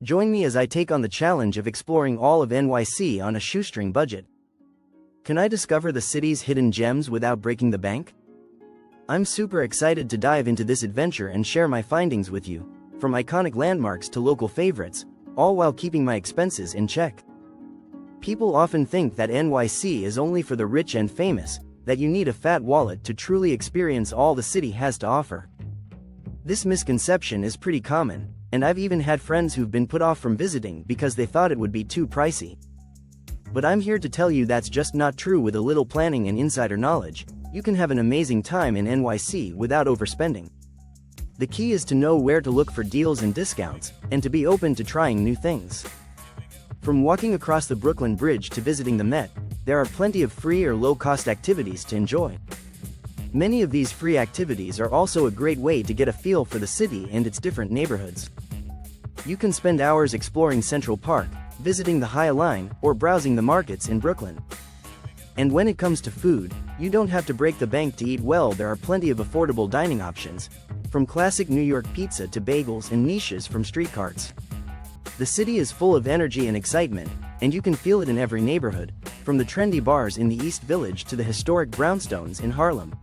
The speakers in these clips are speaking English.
Join me as I take on the challenge of exploring all of NYC on a shoestring budget. Can I discover the city's hidden gems without breaking the bank? I'm super excited to dive into this adventure and share my findings with you, from iconic landmarks to local favorites, all while keeping my expenses in check. People often think that NYC is only for the rich and famous, that you need a fat wallet to truly experience all the city has to offer. This misconception is pretty common, and I've even had friends who've been put off from visiting because they thought it would be too pricey. But I'm here to tell you that's just not true. With a little planning and insider knowledge, you can have an amazing time in NYC without overspending. The key is to know where to look for deals and discounts, and to be open to trying new things. From walking across the Brooklyn Bridge to visiting the Met, there are plenty of free or low-cost activities to enjoy. Many of these free activities are also a great way to get a feel for the city and its different neighborhoods. You can spend hours exploring Central Park, visiting the High Line, or browsing the markets in Brooklyn. And when it comes to food, you don't have to break the bank to eat well. There are plenty of affordable dining options, from classic New York pizza to bagels and niches from street carts. The city is full of energy and excitement, and you can feel it in every neighborhood, from the trendy bars in the East Village to the historic brownstones in Harlem.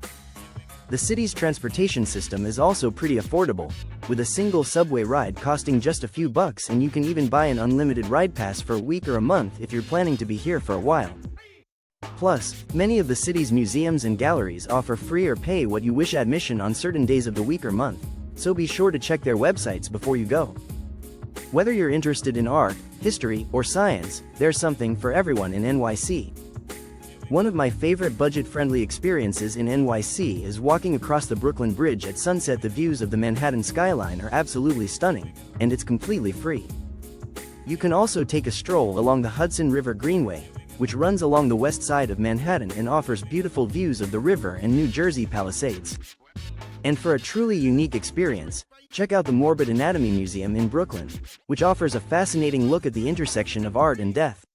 The city's transportation system is also pretty affordable, with a single subway ride costing just a few bucks, and you can even buy an unlimited ride pass for a week or a month if you're planning to be here for a while. Plus, many of the city's museums and galleries offer free or pay what you wish admission on certain days of the week or month, so be sure to check their websites before you go. Whether you're interested in art, history, or science, there's something for everyone in NYC. One of my favorite budget-friendly experiences in NYC is walking across the Brooklyn Bridge at sunset. The views of the Manhattan skyline are absolutely stunning, and it's completely free. You can also take a stroll along the Hudson River Greenway, which runs along the west side of Manhattan and offers beautiful views of the river and New Jersey Palisades. And for a truly unique experience, check out the Morbid Anatomy Museum in Brooklyn, which offers a fascinating look at the intersection of art and death.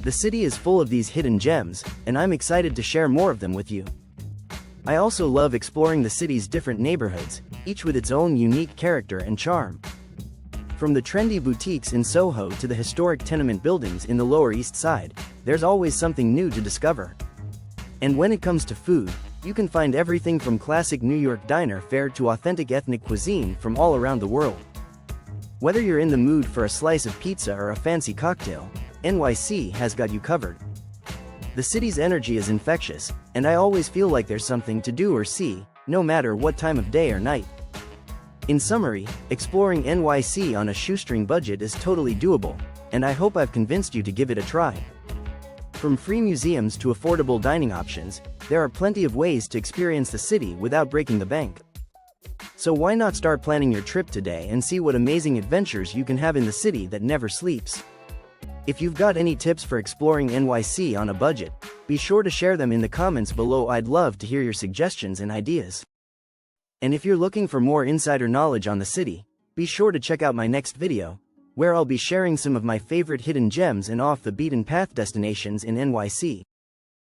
The city is full of these hidden gems, and I'm excited to share more of them with you. I also love exploring the city's different neighborhoods, each with its own unique character and charm. From the trendy boutiques in Soho to the historic tenement buildings in the Lower East Side, there's always something new to discover. And when it comes to food, you can find everything from classic New York diner fare to authentic ethnic cuisine from all around the world. Whether you're in the mood for a slice of pizza or a fancy cocktail, NYC has got you covered. The city's energy is infectious, and I always feel like there's something to do or see, no matter what time of day or night. In summary, exploring NYC on a shoestring budget is totally doable, and I hope I've convinced you to give it a try. From free museums to affordable dining options, there are plenty of ways to experience the city without breaking the bank. So why not start planning your trip today and see what amazing adventures you can have in the city that never sleeps? If you've got any tips for exploring NYC on a budget, be sure to share them in the comments below. I'd love to hear your suggestions and ideas. And if you're looking for more insider knowledge on the city, be sure to check out my next video, where I'll be sharing some of my favorite hidden gems and off-the-beaten-path destinations in NYC.